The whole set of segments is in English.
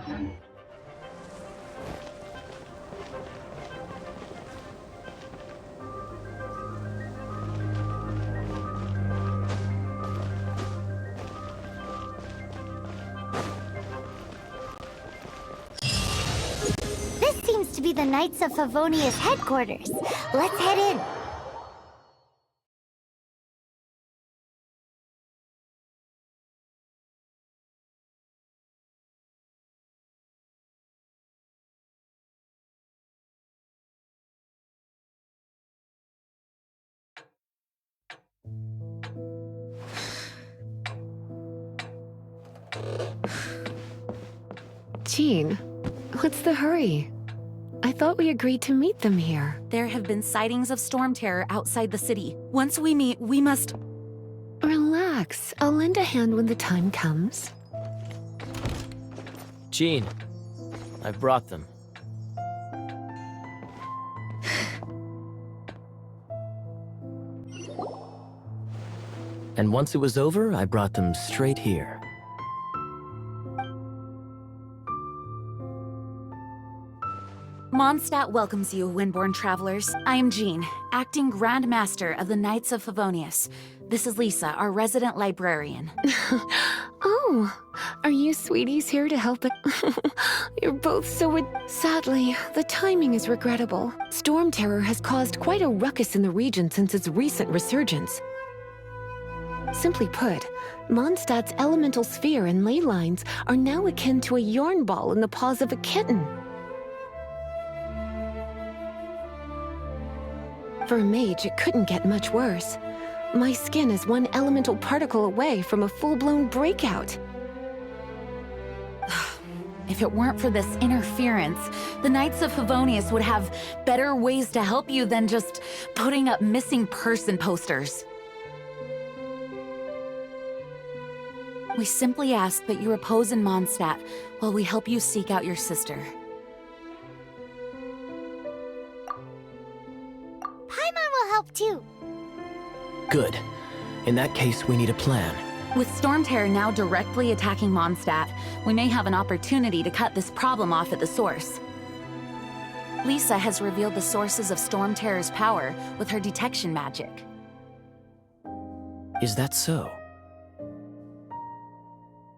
This seems to be the Knights of Favonia's headquarters. Let's head in. Jean, what's the hurry? I thought we agreed to meet them here. There have been sightings of storm terror outside the city. Once we meet, we must... Relax. I'll lend a hand when the time comes. Jean, I've brought them. And once it was over, I brought them straight here. Mondstadt welcomes you, Windborn travelers. I am Jean, acting Grand Master of the Knights of Favonius. This is Lisa, our resident librarian. Oh, are you sweeties here to help? You're both so... Sadly, the timing is regrettable. Storm terror has caused quite a ruckus in the region since its recent resurgence. Simply put, Mondstadt's elemental sphere and ley lines are now akin to a yarn ball in the paws of a kitten. For a mage, it couldn't get much worse. My skin is one elemental particle away from a full-blown breakout. If it weren't for this interference, the Knights of Favonius would have better ways to help you than just putting up missing person posters. We simply ask that you repose in Mondstadt while we help you seek out your sister. Paimon will help too. Good. In that case, we need a plan. With Storm Terror now directly attacking Mondstadt, we may have an opportunity to cut this problem off at the source. Lisa has revealed the sources of Storm Terror's power with her detection magic. Is that so?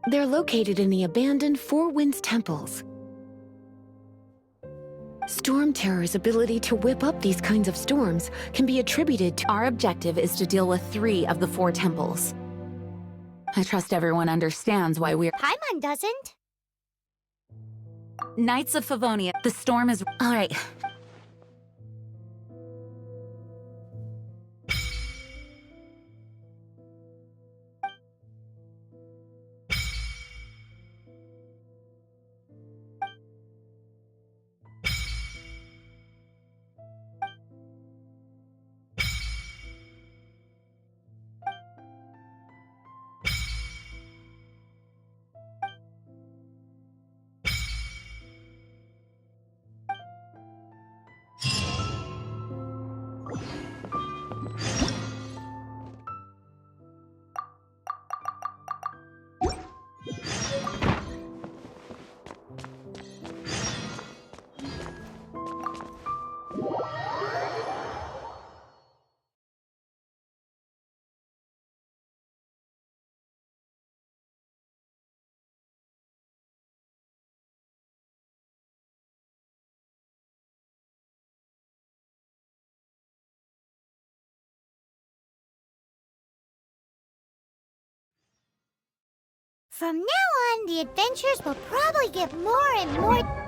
They're located in the abandoned Four Winds temples. Storm Terror's ability to whip up these kinds of storms can be attributed to... Our objective is to deal with 3 of the 4 temples. I trust everyone understands why we're... Paimon doesn't. Knights of Favonia, the storm is... All right. From now on, the adventures will probably get more and more...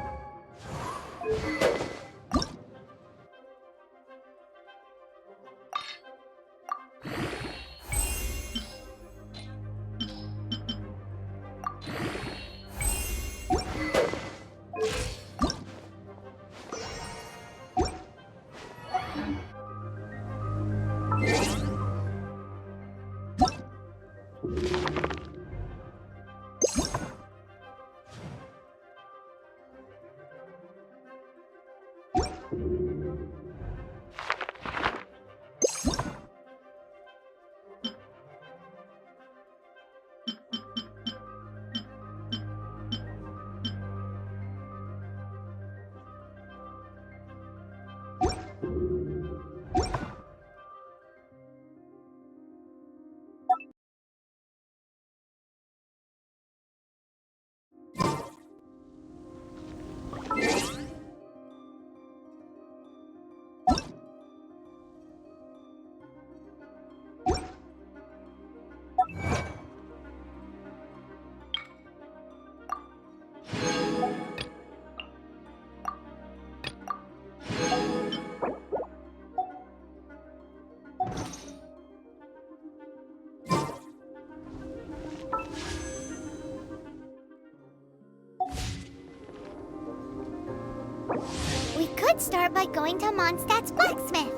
could start by going to Mondstadt's blacksmith.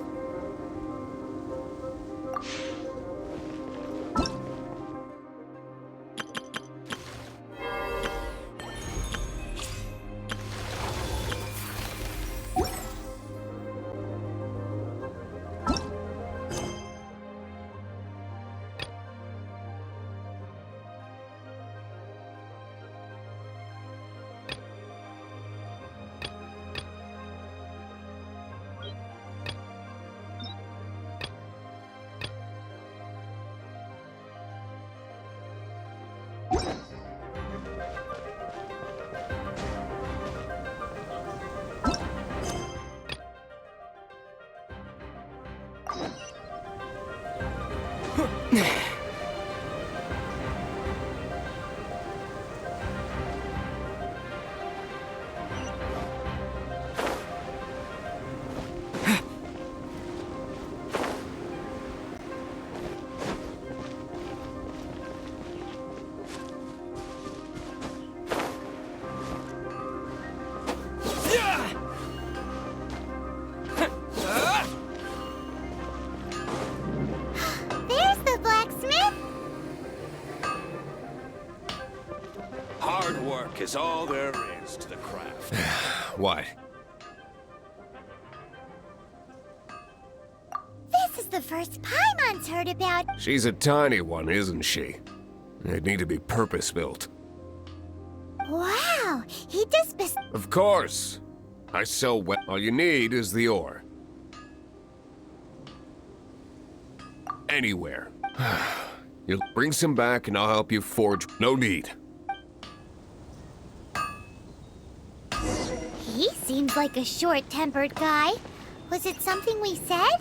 There's the blacksmith. Hard work is all there is to the craft. What? This is the first Paimon's heard about. She's a tiny one, isn't she? It'd need to be purpose-built. Wow, he just Of course. I sell well. All you need is the ore. Anywhere. You'll bring some back and I'll help you forge. No need. He seems like a short-tempered guy. Was it something we said?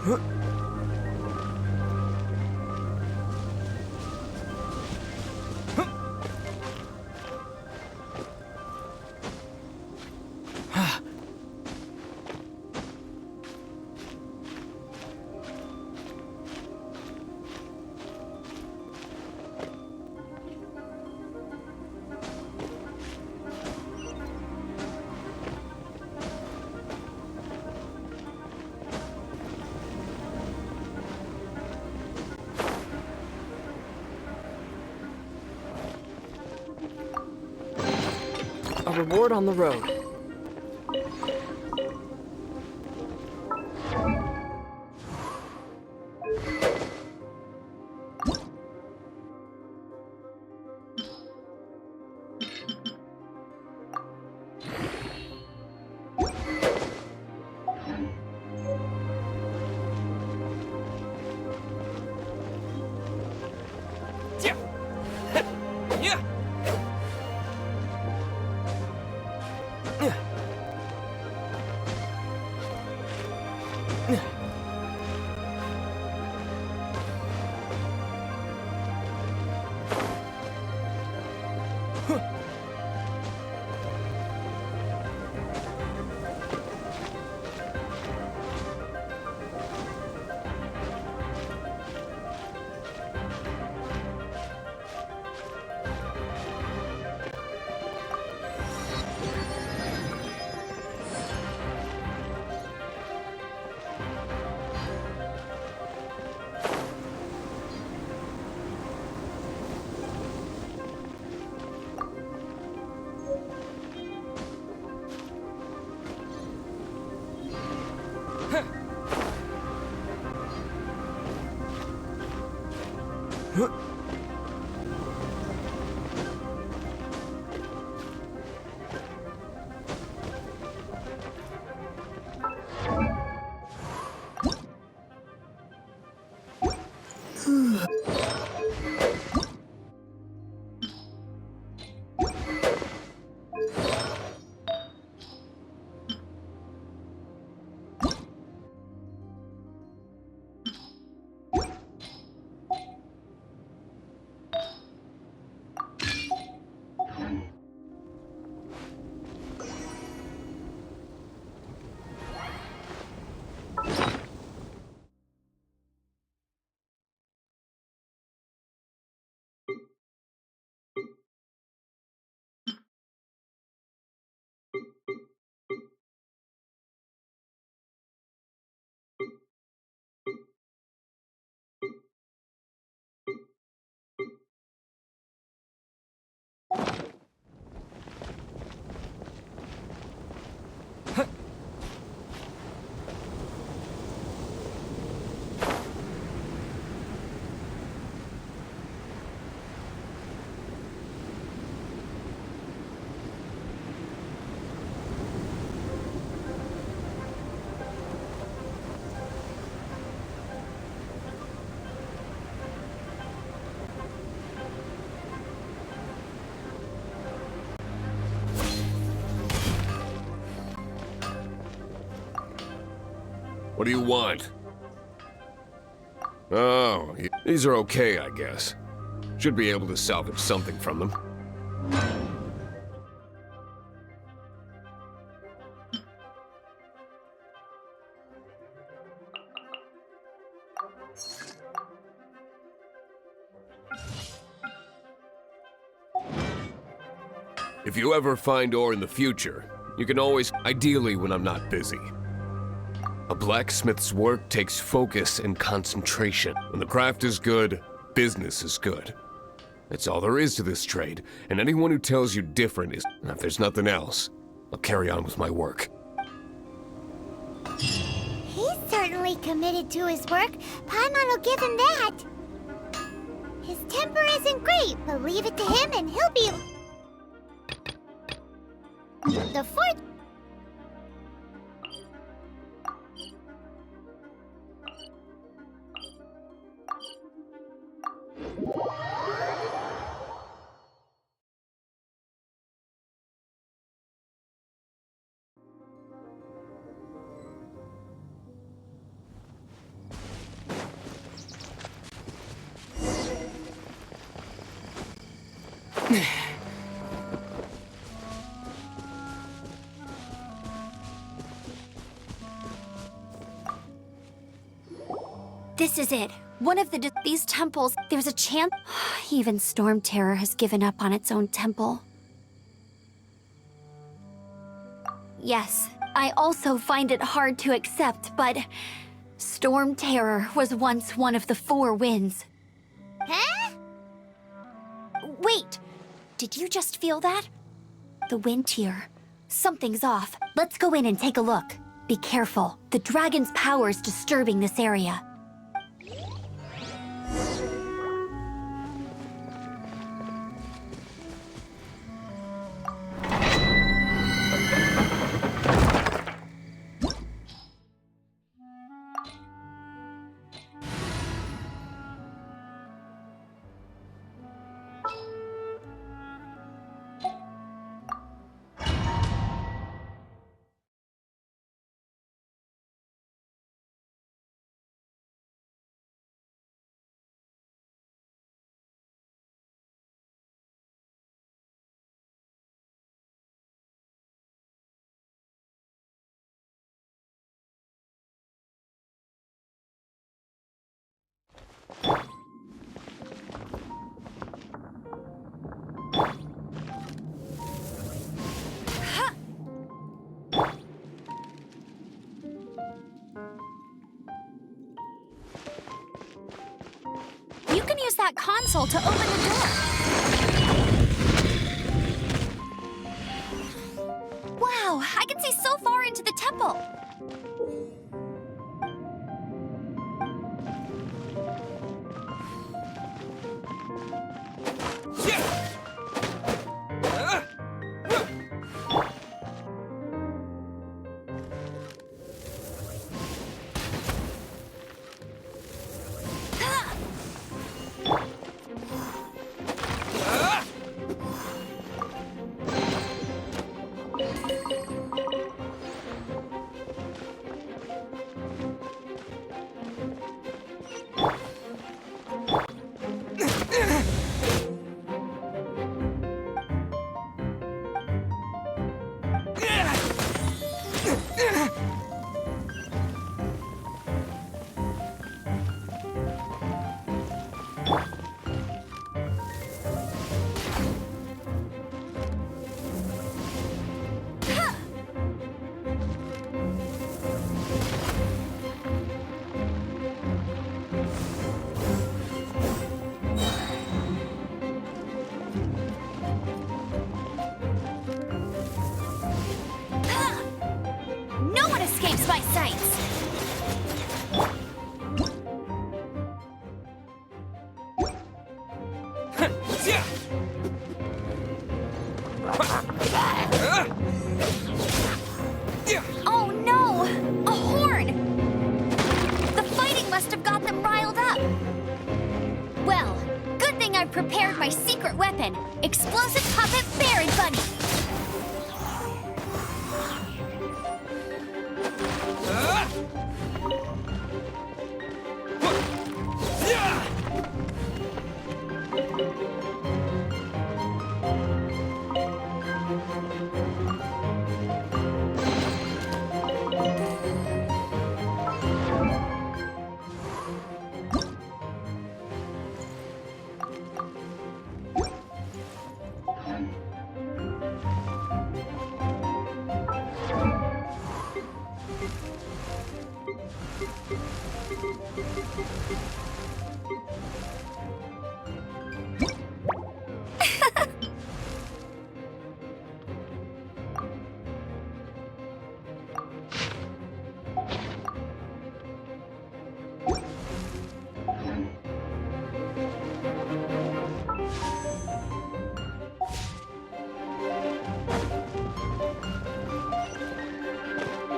A reward on the road. What do you want? Oh, these are okay, I guess. Should be able to salvage something from them. If you ever find ore in the future, you can always, ideally when I'm not busy. A blacksmith's work takes focus and concentration. When the craft is good, business is good. That's all there is to this trade, and anyone who tells you different is... If there's nothing else, I'll carry on with my work. He's certainly committed to his work. Paimon will give him that. His temper isn't great, but leave it to him and he'll be... The fourth... This is it. One of these temples, there's a chance. Even Storm Terror has given up on its own temple. Yes, I also find it hard to accept, but Storm Terror was once one of the 4 winds. Huh? Wait, did you just feel that? The wind here. Something's off. Let's go in and take a look. Be careful. The dragon's power is disturbing this area. You can use that console to open the door. Wow, I can see so far into the temple. My sights. Oh no! A horn! The fighting must have got them riled up. Well, good thing I prepared my secret weapon, explosive puppet Berry Bunny.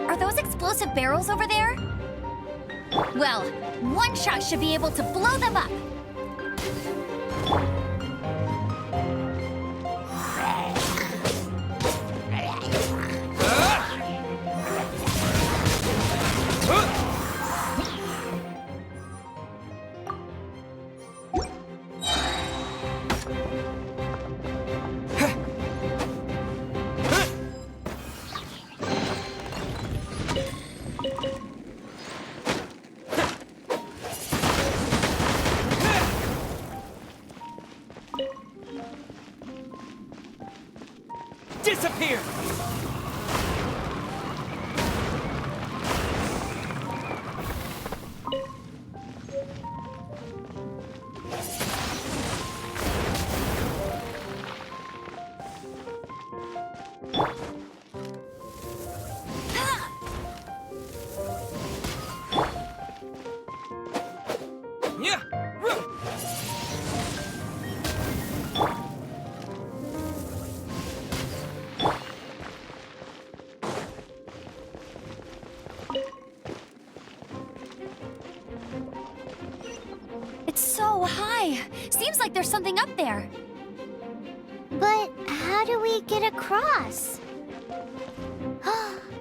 Are those explosive barrels over there? Well, one shot should be able to blow them up. disappear! Yeah! It's so high. Seems like there's something up there. But how do we get across?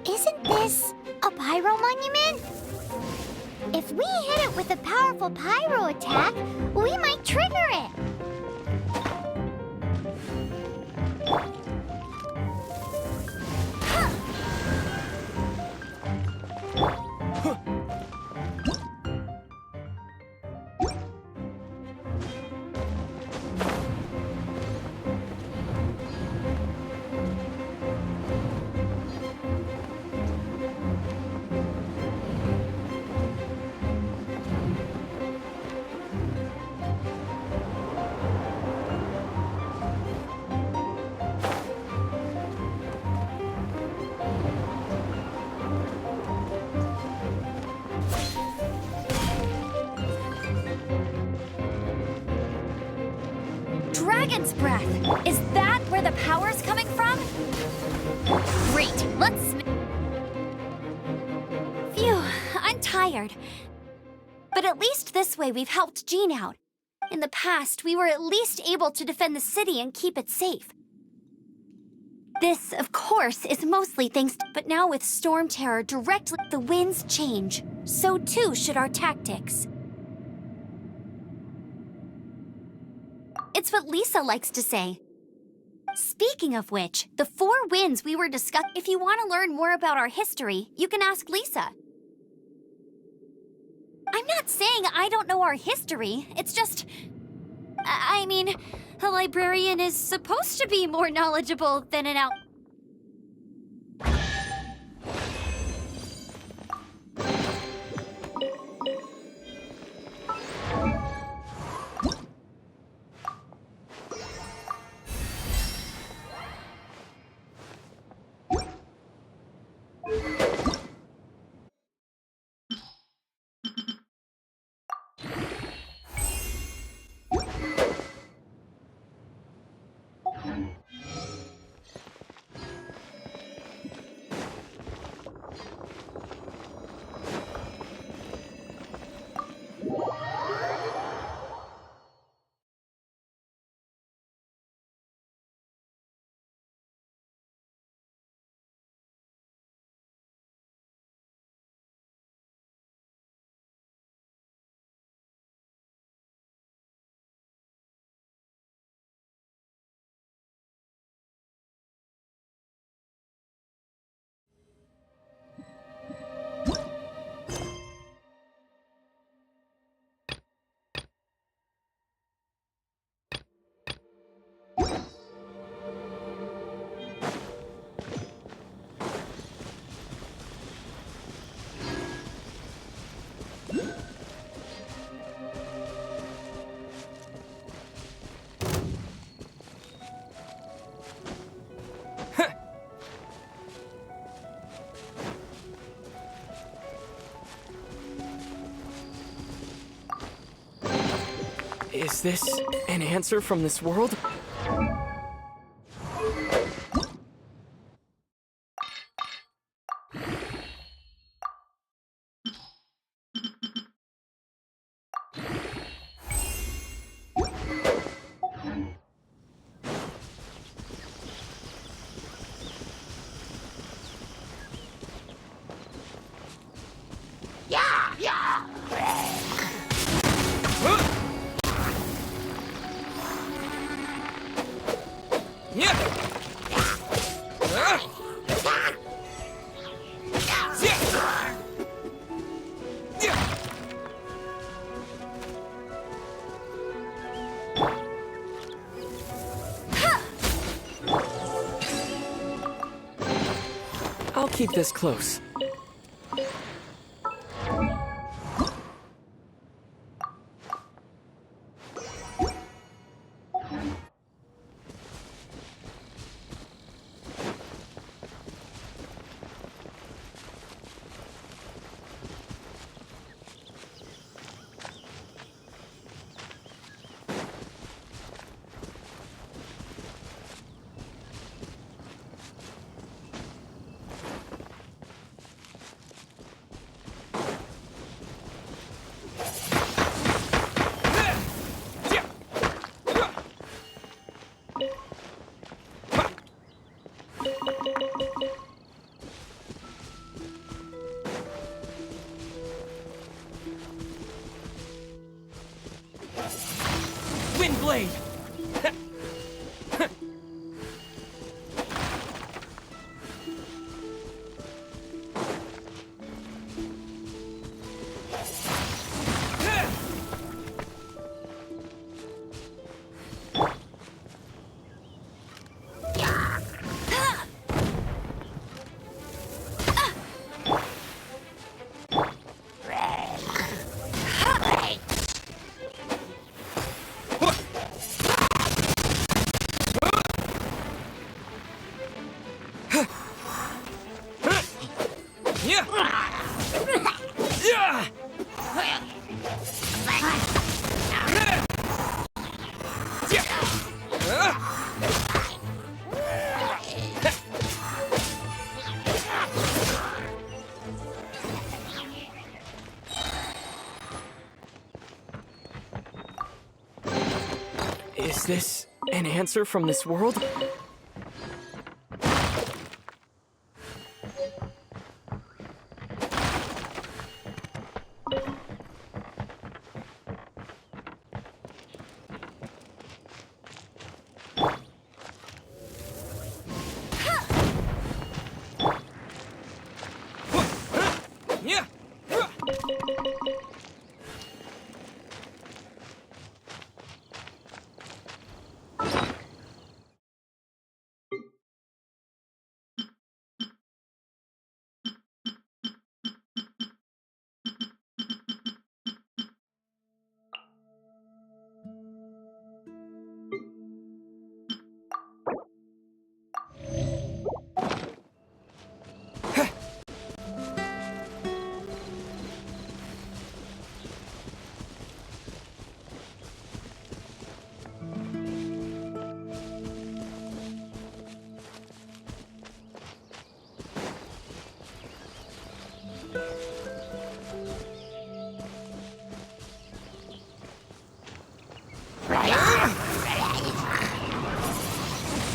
Isn't this a pyro monument? If we hit it with a powerful pyro attack, we might trigger it. Dragon's breath! Is that where the power's coming from? Great, let's... Phew, I'm tired. But at least this way we've helped Jean out. In the past, we were at least able to defend the city and keep it safe. This, of course, is mostly thanks to... But now with Storm Terror directly, the winds change. So too should our tactics. It's what Lisa likes to say. Speaking of which, the 4 winds we were discussing... If you want to learn more about our history, you can ask Lisa. I'm not saying I don't know our history. It's just... I mean, a librarian is supposed to be more knowledgeable than an out... Is this an answer from this world? keep this close. Wind blade! Is this an answer from this world? Yeah.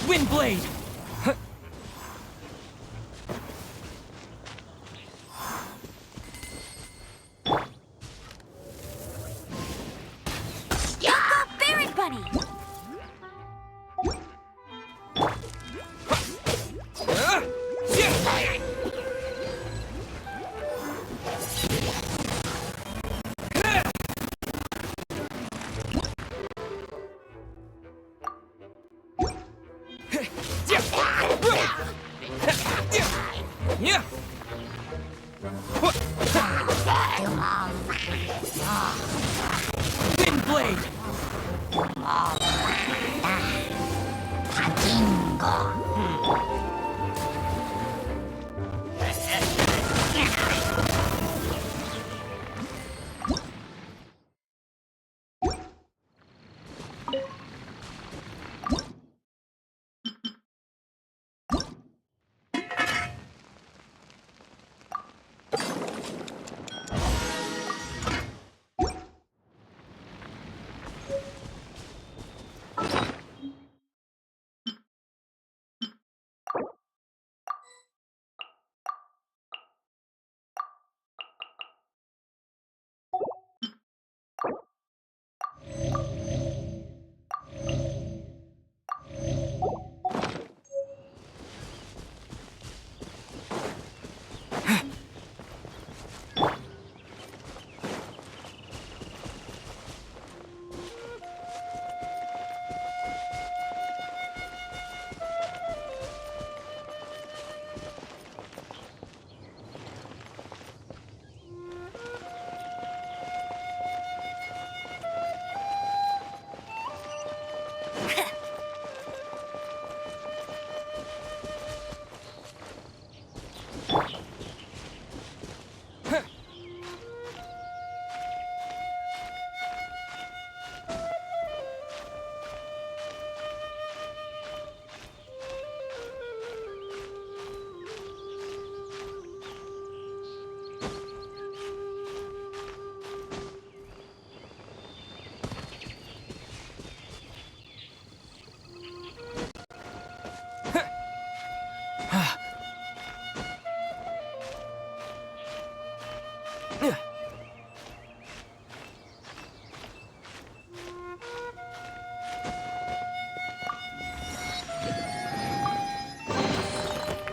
Wind blade! Berry Bunny! Yeah. Wind blade!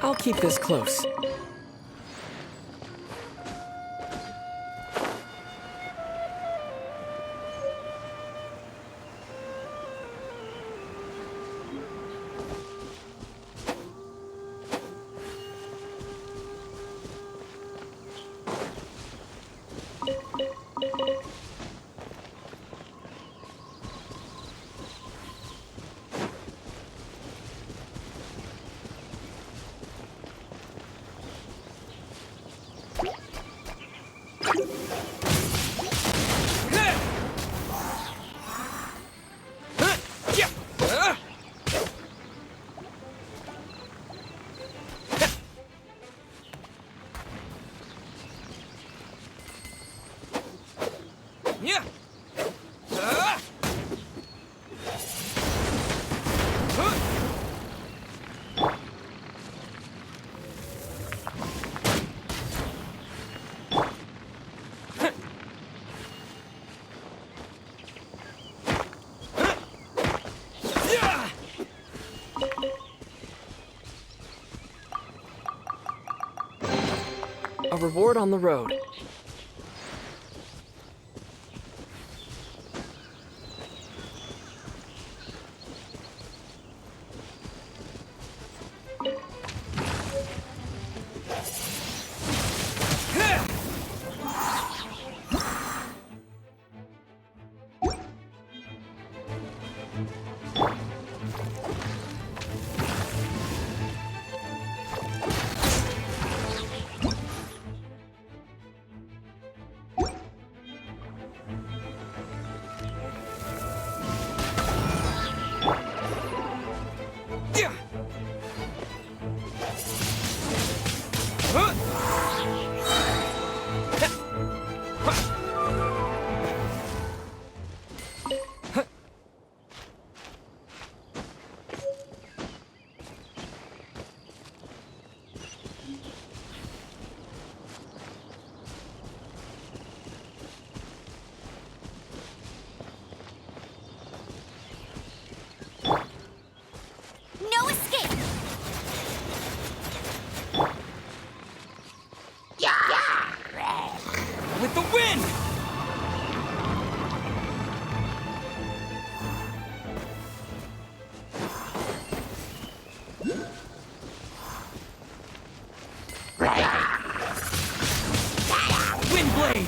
I'll keep this close. A reward on the road. No escape! With the wind! Wind blade!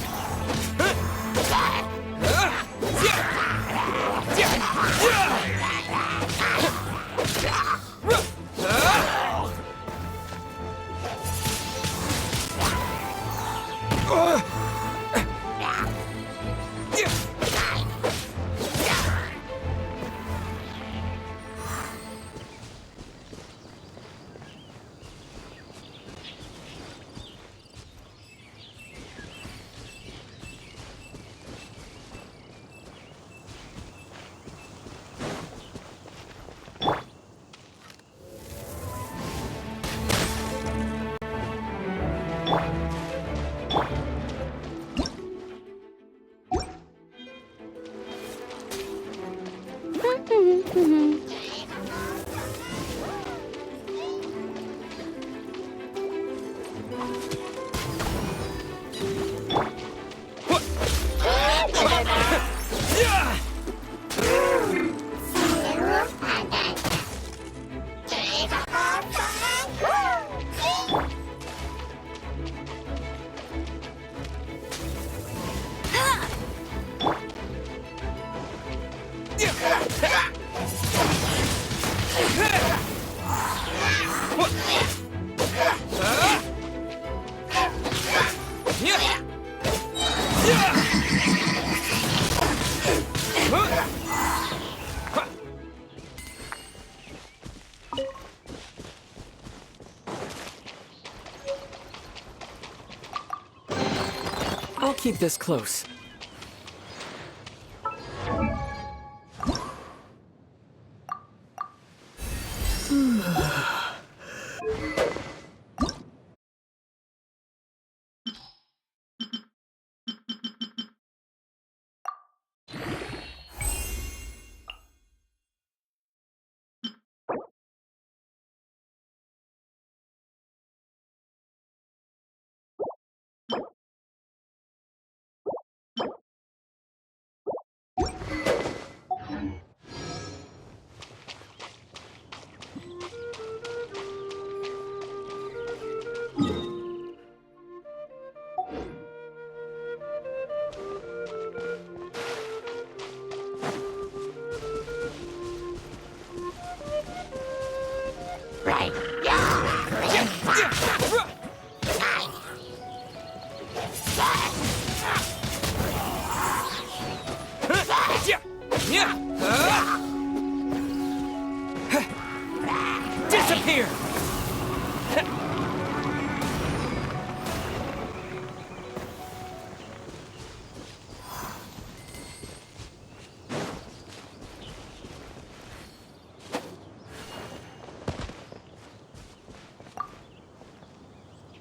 I'll keep this close.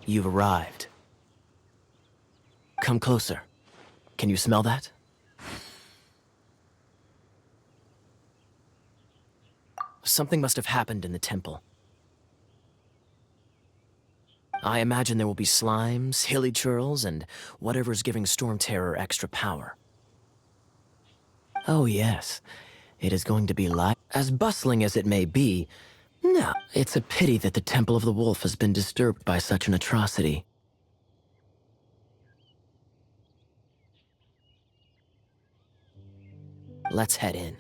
You've arrived. Come closer. Can you smell that? Something must have happened in the temple. I imagine there will be slimes, hilly churls, and whatever's giving Storm Terror extra power. Oh yes, it is going to be as bustling as it may be. No, it's a pity that the Temple of the Wolf has been disturbed by such an atrocity. Let's head in.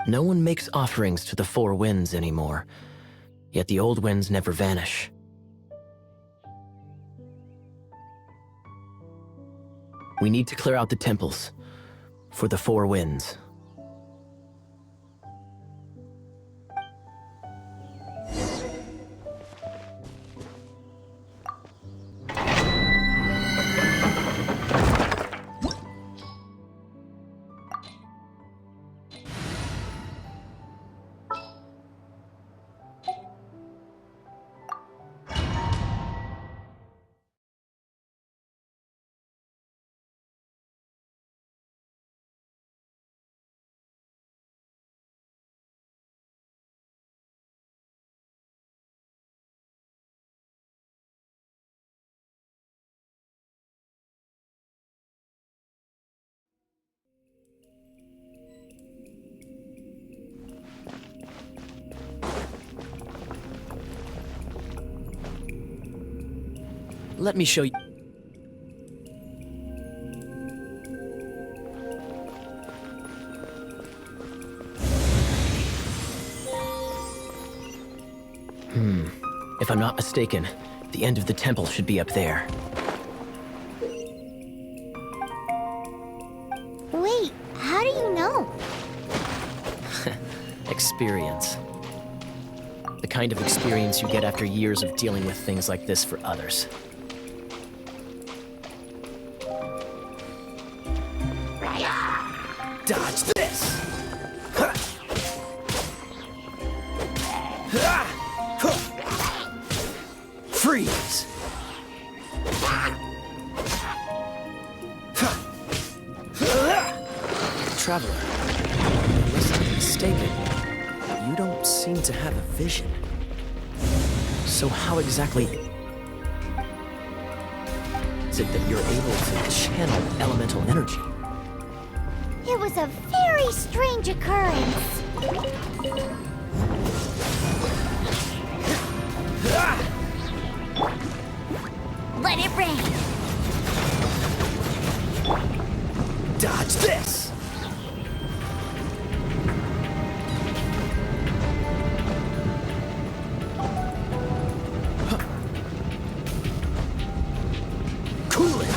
No one makes offerings to the Four Winds anymore, yet the old winds never vanish. We need to clear out the temples for the Four Winds. Let me show you. If I'm not mistaken, the end of the temple should be up there. Wait, how do you know? Experience. The kind of experience you get after years of dealing with things like this for others. Dodge this! Freeze! Traveler, unless I'm mistaken, you don't seem to have a vision. So how exactly is it that you're able to channel elemental energy? It was a very strange occurrence. Let it rain! Dodge this! Cool it!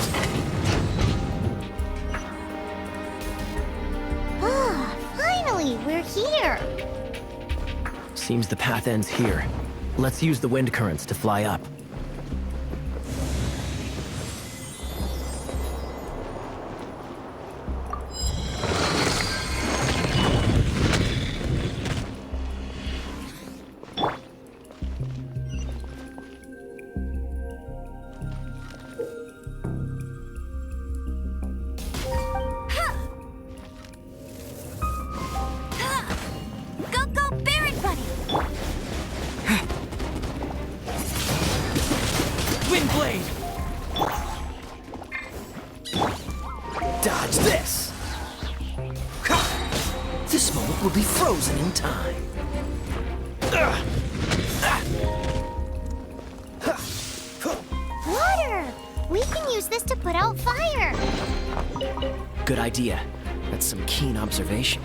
Ah, finally, we're here. Seems the path ends here. Let's use the wind currents to fly up. Dodge this! This moment will be frozen in time. Water! We can use this to put out fire. Good idea. That's some keen observation.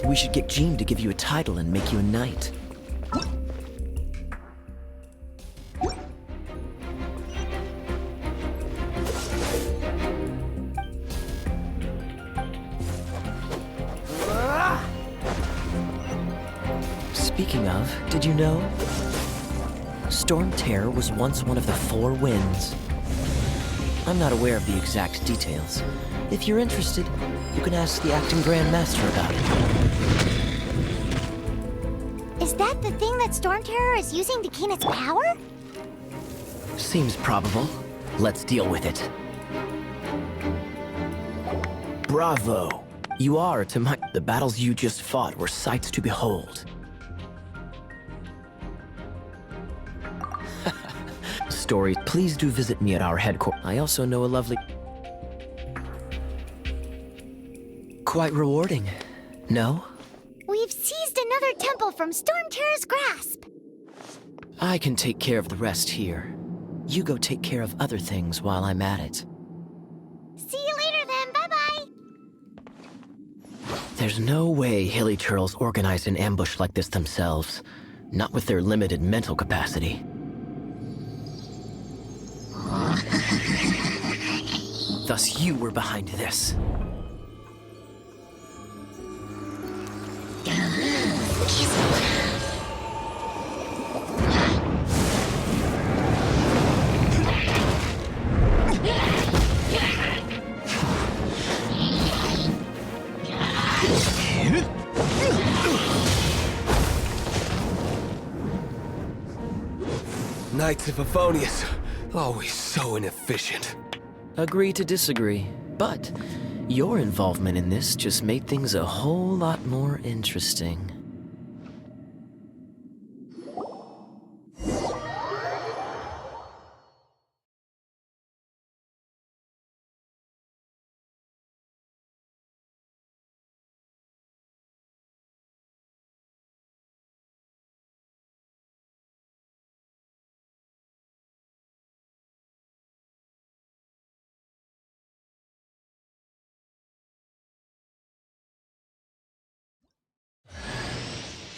We should get Jean to give you a title and make you a knight. Speaking of, did you know? Storm Terror was once one of the Four Winds. I'm not aware of the exact details. If you're interested, you can ask the acting Grand Master about it. Is that the thing that Storm Terror is using to gain its power? Seems probable. Let's deal with it. Bravo! You are, to my... The battles you just fought were sights to behold. Story, please do visit me at our headquarters. I also know a lovely... Quite rewarding, no? We've seized another temple from Storm Terror's grasp. I can take care of the rest here. You go take care of other things while I'm at it. See you later then, bye-bye. There's no way hilly turtles organized an ambush like this themselves. Not with their limited mental capacity. Thus you were behind this. Knights of Favonius, always so inefficient. Agree to disagree, but your involvement in this just made things a whole lot more interesting.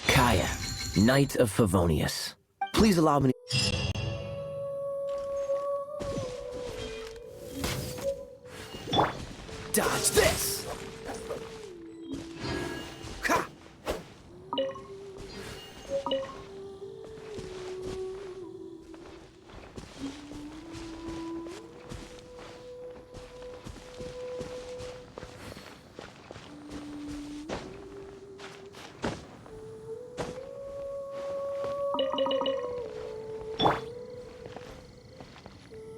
Kaya, Knight of Favonius. Please allow me... Dodge this! Ha!